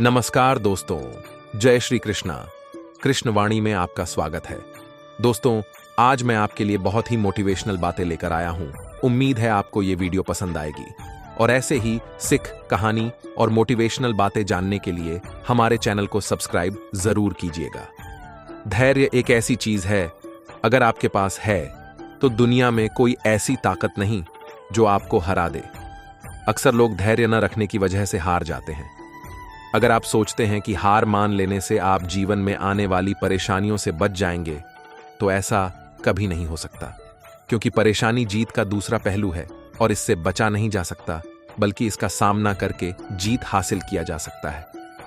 नमस्कार दोस्तों, जय श्री कृष्णा। कृष्णवाणी में आपका स्वागत है। दोस्तों, आज मैं आपके लिए बहुत ही मोटिवेशनल बातें लेकर आया हूं। उम्मीद है आपको ये वीडियो पसंद आएगी और ऐसे ही सिख, कहानी और मोटिवेशनल बातें जानने के लिए हमारे चैनल को सब्सक्राइब जरूर कीजिएगा। धैर्य एक ऐसी चीज है, अगर आपके पास है तो दुनिया में कोई ऐसी ताकत नहीं जो आपको हरा दे। अक्सर लोग धैर्य न रखने की वजह से हार जाते हैं। अगर आप सोचते हैं कि हार मान लेने से आप जीवन में आने वाली परेशानियों से बच जाएंगे, तो ऐसा कभी नहीं हो सकता, क्योंकि परेशानी जीत का दूसरा पहलू है और इससे बचा नहीं जा सकता, बल्कि इसका सामना करके जीत हासिल किया जा सकता है।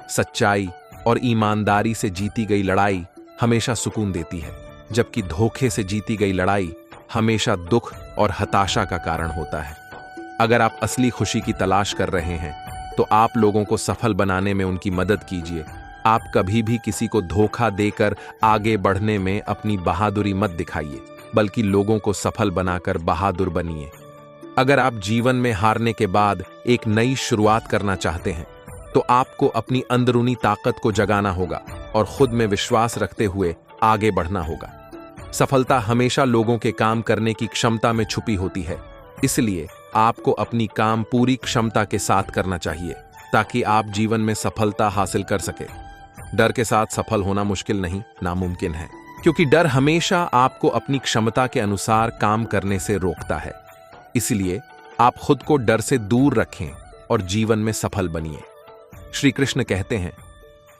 सच्चाई और ईमानदारी से जीती गई लड़ाई हमेशा सुकून देती है, जबकि धोखे से जीती गई लड़ाई हमेशा दुख और हताशा का कारण होता है। अगर आप असली खुशी की तलाश कर रहे हैं तो आप लोगों को सफल बनाने में उनकी मदद कीजिए। आप कभी भी किसी को धोखा देकर आगे बढ़ने में अपनी बहादुरी मत दिखाइए, बल्कि लोगों को सफल बनाकर बहादुर बनिए। अगर आप जीवन में हारने के बाद एक नई शुरुआत करना चाहते हैं, तो आपको अपनी अंदरूनी ताकत को जगाना होगा और खुद में विश्वास रखते हुए आगे बढ़ना होगा। सफलता हमेशा लोगों के काम करने की क्षमता में छुपी होती है, इसलिए आपको अपनी काम पूरी क्षमता के साथ करना चाहिए ताकि आप जीवन में सफलता हासिल कर सके। डर के साथ सफल होना मुश्किल नहीं, नामुमकिन है, क्योंकि डर हमेशा आपको अपनी क्षमता के अनुसार काम करने से रोकता है। इसलिए आप खुद को डर से दूर रखें और जीवन में सफल बनिए। श्री कृष्ण कहते हैं,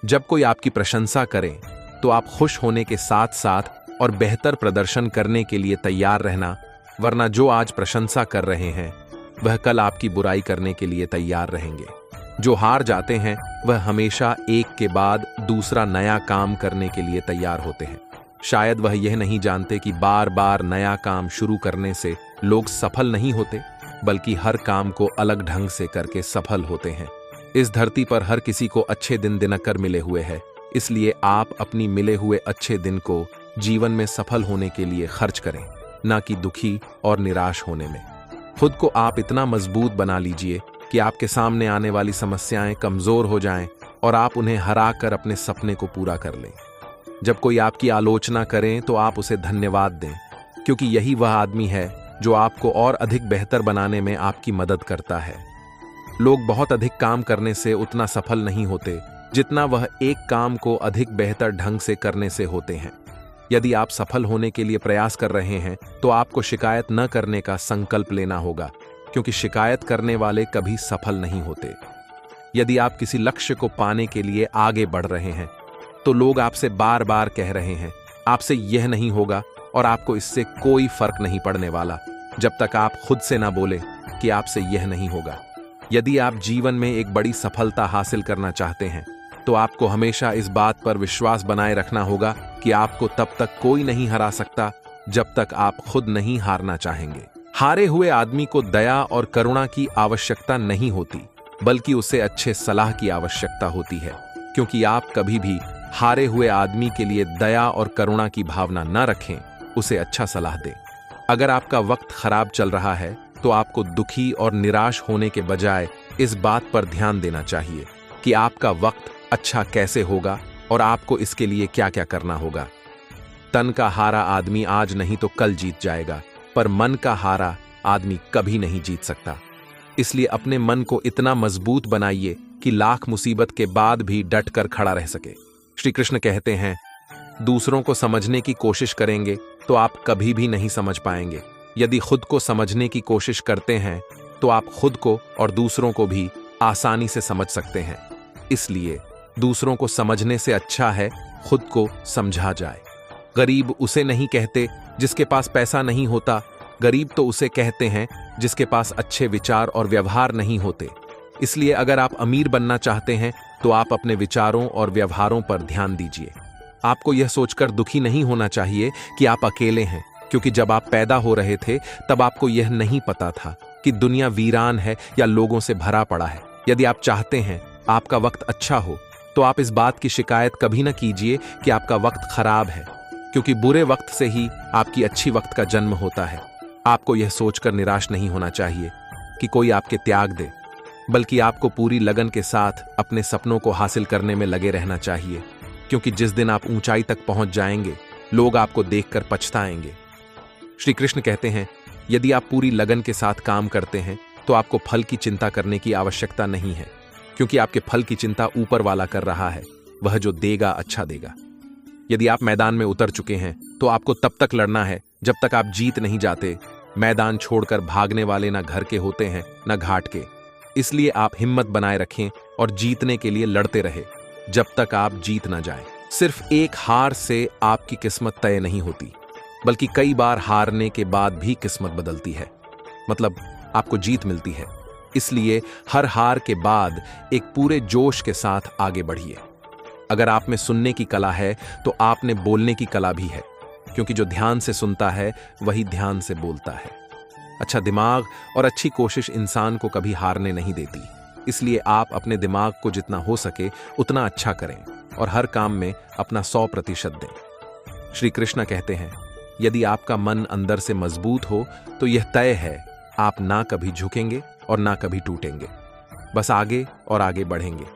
जब कोई आपकी प्रशंसा करे तो आप खुश होने के साथ साथ और बेहतर प्रदर्शन करने के लिए तैयार रहना, वरना जो आज प्रशंसा कर रहे हैं वह कल आपकी बुराई करने के लिए तैयार रहेंगे। जो हार जाते हैं वह हमेशा एक के बाद दूसरा नया काम करने के लिए तैयार होते हैं। शायद वह यह नहीं जानते कि बार बार नया काम शुरू करने से लोग सफल नहीं होते, बल्कि हर काम को अलग ढंग से करके सफल होते हैं। इस धरती पर हर किसी को अच्छे दिन दिनकर मिले हुए हैं, इसलिए आप अपनी मिले हुए अच्छे दिन को जीवन में सफल होने के लिए खर्च करें, ना कि दुखी और निराश होने में। खुद को आप इतना मजबूत बना लीजिए कि आपके सामने आने वाली समस्याएं कमजोर हो जाएं और आप उन्हें हरा कर अपने सपने को पूरा कर लें। जब कोई आपकी आलोचना करें तो आप उसे धन्यवाद दें, क्योंकि यही वह आदमी है जो आपको और अधिक बेहतर बनाने में आपकी मदद करता है। लोग बहुत अधिक काम करने से उतना सफल नहीं होते जितना वह एक काम को अधिक बेहतर ढंग से करने से होते हैं। यदि आप सफल होने के लिए प्रयास कर रहे हैं तो आपको शिकायत न करने का संकल्प लेना होगा, क्योंकि शिकायत करने वाले कभी सफल नहीं होते। यदि आप किसी लक्ष्य को पाने के लिए आगे बढ़ रहे हैं तो लोग आपसे बार बार कह रहे हैं आपसे यह नहीं होगा, और आपको इससे कोई फर्क नहीं पड़ने वाला जब तक आप खुद से ना बोले कि आपसे यह नहीं होगा। यदि आप जीवन में एक बड़ी सफलता हासिल करना चाहते हैं तो आपको हमेशा इस बात पर विश्वास बनाए रखना होगा कि आपको तब तक कोई नहीं हरा सकता जब तक आप खुद नहीं हारना चाहेंगे। हारे हुए आदमी को दया और करुणा की आवश्यकता नहीं होती, बल्कि उसे अच्छे सलाह की आवश्यकता होती है, क्योंकि आप कभी भी हारे हुए आदमी के लिए दया और करुणा की भावना न रखें, उसे अच्छा सलाह दें। अगर आपका वक्त खराब चल रहा है तो आपको दुखी और निराश होने के बजाय इस बात पर ध्यान देना चाहिए कि आपका वक्त अच्छा कैसे होगा और आपको इसके लिए क्या क्या करना होगा। तन का हारा आदमी आज नहीं तो कल जीत जाएगा, पर मन का हारा आदमी कभी नहीं जीत सकता। इसलिए अपने मन को इतना मजबूत बनाइए कि लाख मुसीबत के बाद भी डट कर खड़ा रह सके। श्री कृष्ण कहते हैं, दूसरों को समझने की कोशिश करेंगे तो आप कभी भी नहीं समझ पाएंगे। यदि खुद को समझने की कोशिश करते हैं तो आप खुद को और दूसरों को भी आसानी से समझ सकते हैं। इसलिए दूसरों को समझने से अच्छा है खुद को समझा जाए। गरीब उसे नहीं कहते जिसके पास पैसा नहीं होता, गरीब तो उसे कहते हैं जिसके पास अच्छे विचार और व्यवहार नहीं होते। इसलिए अगर आप अमीर बनना चाहते हैं तो आप अपने विचारों और व्यवहारों पर ध्यान दीजिए। आपको यह सोचकर दुखी नहीं होना चाहिए कि आप अकेले हैं, क्योंकि जब आप पैदा हो रहे थे तब आपको यह नहीं पता था कि दुनिया वीरान है या लोगों से भरा पड़ा है। यदि आप चाहते हैं आपका वक्त अच्छा हो तो आप इस बात की शिकायत कभी न कीजिए कि आपका वक्त खराब है, क्योंकि बुरे वक्त से ही आपकी अच्छी वक्त का जन्म होता है। आपको यह सोचकर निराश नहीं होना चाहिए कि कोई आपके त्याग दे, बल्कि आपको पूरी लगन के साथ अपने सपनों को हासिल करने में लगे रहना चाहिए, क्योंकि जिस दिन आप ऊंचाई तक पहुंच जाएंगे, लोग आपको देखकर पछताएंगे। श्री कृष्ण कहते हैं, यदि आप पूरी लगन के साथ काम करते हैं तो आपको फल की चिंता करने की आवश्यकता नहीं है, क्योंकि आपके फल की चिंता ऊपर वाला कर रहा है, वह जो देगा अच्छा देगा। यदि आप मैदान में उतर चुके हैं तो आपको तब तक लड़ना है जब तक आप जीत नहीं जाते। मैदान छोड़कर भागने वाले ना घर के होते हैं ना घाट के। इसलिए आप हिम्मत बनाए रखें और जीतने के लिए लड़ते रहे जब तक आप जीत ना जाएं। सिर्फ एक हार से आपकी किस्मत तय नहीं होती, बल्कि कई बार हारने के बाद भी किस्मत बदलती है, मतलब आपको जीत मिलती है। इसलिए हर हार के बाद एक पूरे जोश के साथ आगे बढ़िए। अगर आप में सुनने की कला है तो आप में बोलने की कला भी है, क्योंकि जो ध्यान से सुनता है वही ध्यान से बोलता है। अच्छा दिमाग और अच्छी कोशिश इंसान को कभी हारने नहीं देती। इसलिए आप अपने दिमाग को जितना हो सके उतना अच्छा करें और हर काम में अपना 100% दें। श्री कृष्ण कहते हैं, यदि आपका मन अंदर से मजबूत हो तो यह तय है, आप ना कभी झुकेंगे और ना कभी टूटेंगे, बस आगे और आगे बढ़ेंगे।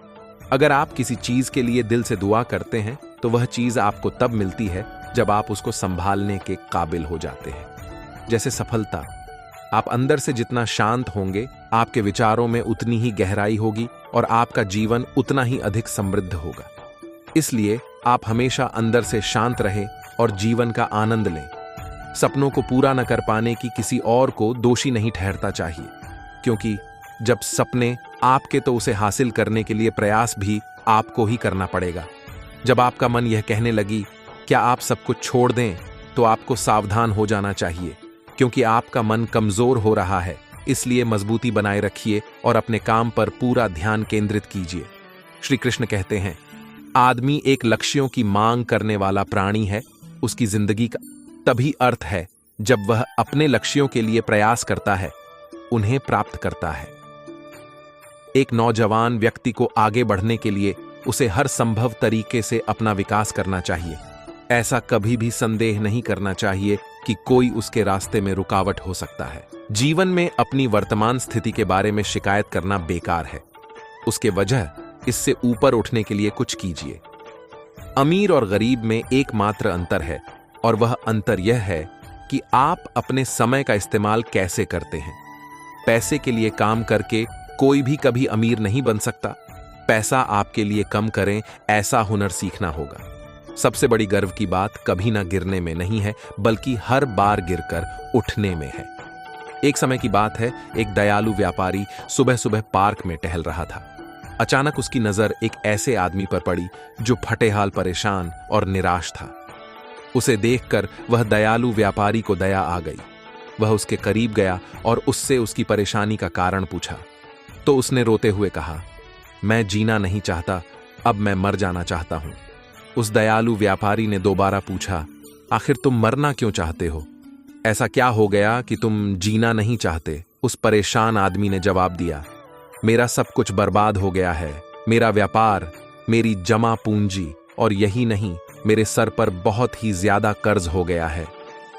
अगर आप किसी चीज के लिए दिल से दुआ करते हैं तो वह चीज आपको तब मिलती है जब आप उसको संभालने के काबिल हो जाते हैं। जैसे सफलता, आप अंदर से जितना शांत होंगे, आपके विचारों में उतनी ही गहराई होगी और आपका जीवन उतना ही अधिक समृद्ध होगा। इसलिए आप हमेशा अंदर से शांत रहें और जीवन का आनंद लें। सपनों को पूरा न कर पाने की किसी और को दोषी नहीं ठहरता चाहिए, क्योंकि जब सपने आपके तो उसे हासिल करने के लिए प्रयास भी आपको ही करना पड़ेगा। जब आपका मन यह कहने लगी क्या आप सब कुछ छोड़ दें, तो आपको सावधान हो जाना चाहिए, क्योंकि आपका मन कमजोर हो रहा है। इसलिए मजबूती बनाए रखिए और अपने काम पर पूरा ध्यान केंद्रित कीजिए। श्री कृष्ण कहते हैं, आदमी एक लक्ष्यों की मांग करने वाला प्राणी है। उसकी जिंदगी का तभी अर्थ है जब वह अपने लक्ष्यों के लिए प्रयास करता है, उन्हें प्राप्त करता है। एक नौजवान व्यक्ति को आगे बढ़ने के लिए उसे हर संभव तरीके से अपना विकास करना चाहिए। ऐसा कभी भी संदेह नहीं करना चाहिए कि कोई उसके रास्ते में रुकावट हो सकता है। जीवन में अपनी वर्तमान स्थिति के बारे में शिकायत करना बेकार है। उसके वजह इससे ऊपर उठने के लिए कुछ कीजिए। अमीर और गरीब में एकमात्र अंतर है, और वह अंतर यह है कि आप अपने समय का इस्तेमाल कैसे करते हैं। पैसे के लिए काम करके कोई भी कभी अमीर नहीं बन सकता। पैसा आपके लिए कम करें, ऐसा हुनर सीखना होगा। सबसे बड़ी गर्व की बात कभी ना गिरने में नहीं है, बल्कि हर बार गिरकर उठने में है। एक समय की बात है, एक दयालु व्यापारी सुबह सुबह पार्क में टहल रहा था। अचानक उसकी नजर एक ऐसे आदमी पर पड़ी जो फटेहाल, परेशान और निराश था। उसे देखकर वह दयालु व्यापारी को दया आ गई। वह उसके करीब गया और उससे उसकी परेशानी का कारण पूछा। तो उसने रोते हुए कहा, मैं जीना नहीं चाहता, अब मैं मर जाना चाहता हूं। उस दयालु व्यापारी ने दोबारा पूछा, आखिर तुम मरना क्यों चाहते हो? ऐसा क्या हो गया कि तुम जीना नहीं चाहते? उस परेशान आदमी ने जवाब दिया, मेरा सब कुछ बर्बाद हो गया है। मेरा व्यापार, मेरी जमा पूंजी, और यही नहीं, मेरे सर पर बहुत ही ज्यादा कर्ज हो गया है।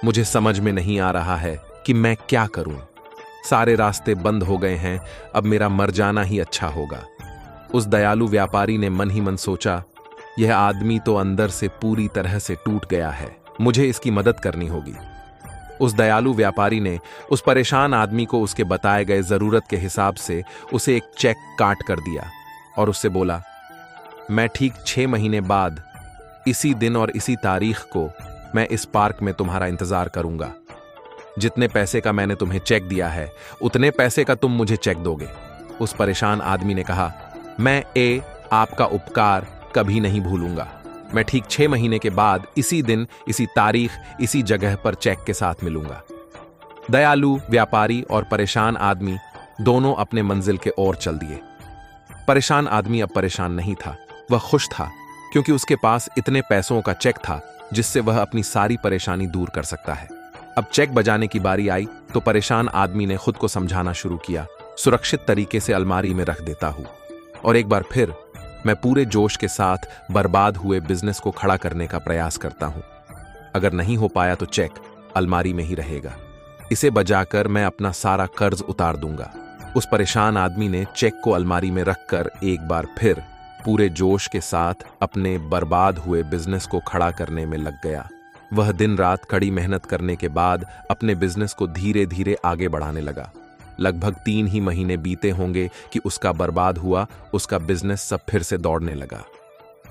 मुझे समझ में नहीं आ रहा है कि मैं क्या करूं। सारे रास्ते बंद हो गए हैं, अब मेरा मर जाना ही अच्छा होगा। उस दयालु व्यापारी ने मन ही मन सोचा, यह आदमी तो अंदर से पूरी तरह से टूट गया है, मुझे इसकी मदद करनी होगी। उस दयालु व्यापारी ने उस परेशान आदमी को उसके बताए गए जरूरत के हिसाब से उसे एक चेक काट कर दिया और उससे बोला, मैं ठीक 6 महीने बाद इसी दिन और इसी तारीख को मैं इस पार्क में तुम्हारा इंतजार करूंगा। जितने पैसे का मैंने तुम्हें चेक दिया है, उतने पैसे का तुम मुझे चेक दोगे। उस परेशान आदमी ने कहा, मैं आपका उपकार कभी नहीं भूलूंगा। मैं ठीक 6 महीने के बाद इसी दिन, इसी तारीख, इसी जगह पर चेक के साथ मिलूंगा। दयालु व्यापारी और परेशान आदमी दोनों अपने मंजिल के ओर चल दिए। परेशान आदमी अब परेशान नहीं था, वह खुश था, क्योंकि उसके पास इतने पैसों का चेक था जिससे वह अपनी सारी परेशानी दूर कर सकता है। अब चेक बजाने की बारी आई तो परेशान आदमी ने खुद को समझाना शुरू किया, सुरक्षित तरीके से अलमारी में रख देता हूं, और एक बार फिर मैं पूरे जोश के साथ बर्बाद हुए बिजनेस को खड़ा करने का प्रयास करता हूं। अगर नहीं हो पाया तो चेक अलमारी में ही रहेगा। इसे बजाकर मैं अपना सारा कर्ज उतार दूंगा। उस परेशान आदमी ने चेक को अलमारी में रखकर एक बार फिर पूरे जोश के साथ अपने बर्बाद हुए बिजनेस को खड़ा करने में लग गया। वह दिन रात कड़ी मेहनत करने के बाद अपने बिजनेस को धीरे धीरे आगे बढ़ाने लगा। लगभग 3 ही महीने बीते होंगे कि उसका बर्बाद हुआ उसका बिजनेस सब फिर से दौड़ने लगा।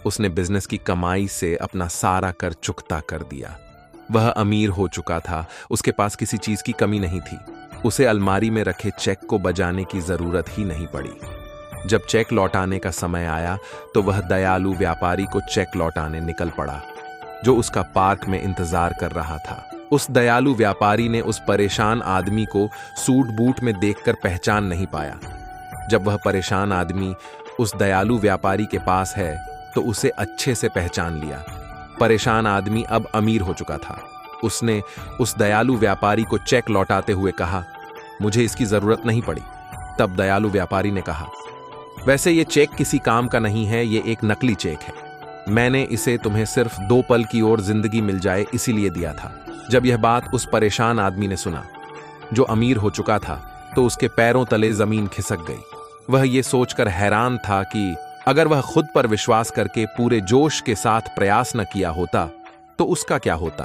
उसने बिजनेस की कमाई से अपना सारा कर चुकता कर दिया। वह अमीर हो चुका था, उसके पास किसी चीज की कमी नहीं थी। उसे अलमारी में रखे चेक को बजाने की जरूरत ही नहीं पड़ी। जब चेक लौटाने का समय आया तो वह दयालु व्यापारी को चेक लौटाने निकल पड़ा, जो उसका पार्क में इंतजार कर रहा था। उस दयालु व्यापारी ने उस परेशान आदमी को सूट बूट में देखकर पहचान नहीं पाया। जब वह परेशान आदमी उस दयालु व्यापारी के पास है तो उसे अच्छे से पहचान लिया। परेशान आदमी अब अमीर हो चुका था। उसने उस दयालु व्यापारी को चेक लौटाते हुए कहा, मुझे इसकी जरूरत नहीं पड़ी। तब दयालु व्यापारी ने कहा, वैसे ये चेक किसी काम का नहीं है, ये एक नकली चेक है। मैंने इसे तुम्हें सिर्फ 2 पल की और जिंदगी मिल जाए इसीलिए दिया था। जब यह बात उस परेशान आदमी ने सुना, जो अमीर हो चुका था, तो उसके पैरों तले जमीन खिसक गई। वह ये सोचकर हैरान था कि अगर वह खुद पर विश्वास करके पूरे जोश के साथ प्रयास न किया होता तो उसका क्या होता।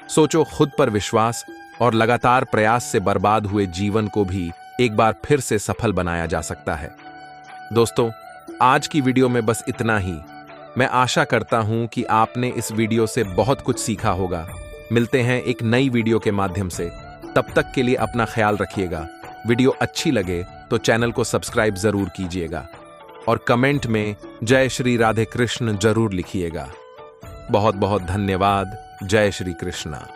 सोचो, खुद पर विश्वास और लगातार प्रयास से बर्बाद हुए जीवन को भी एक बार फिर से सफल बनाया जा सकता है। दोस्तों, आज की वीडियो में बस इतना ही। मैं आशा करता हूं कि आपने इस वीडियो से बहुत कुछ सीखा होगा। मिलते हैं एक नई वीडियो के माध्यम से। तब तक के लिए अपना ख्याल रखिएगा। वीडियो अच्छी लगे तो चैनल को सब्सक्राइब जरूर कीजिएगा और कमेंट में जय श्री राधे कृष्ण जरूर लिखिएगा। बहुत बहुत धन्यवाद। जय श्री कृष्णा।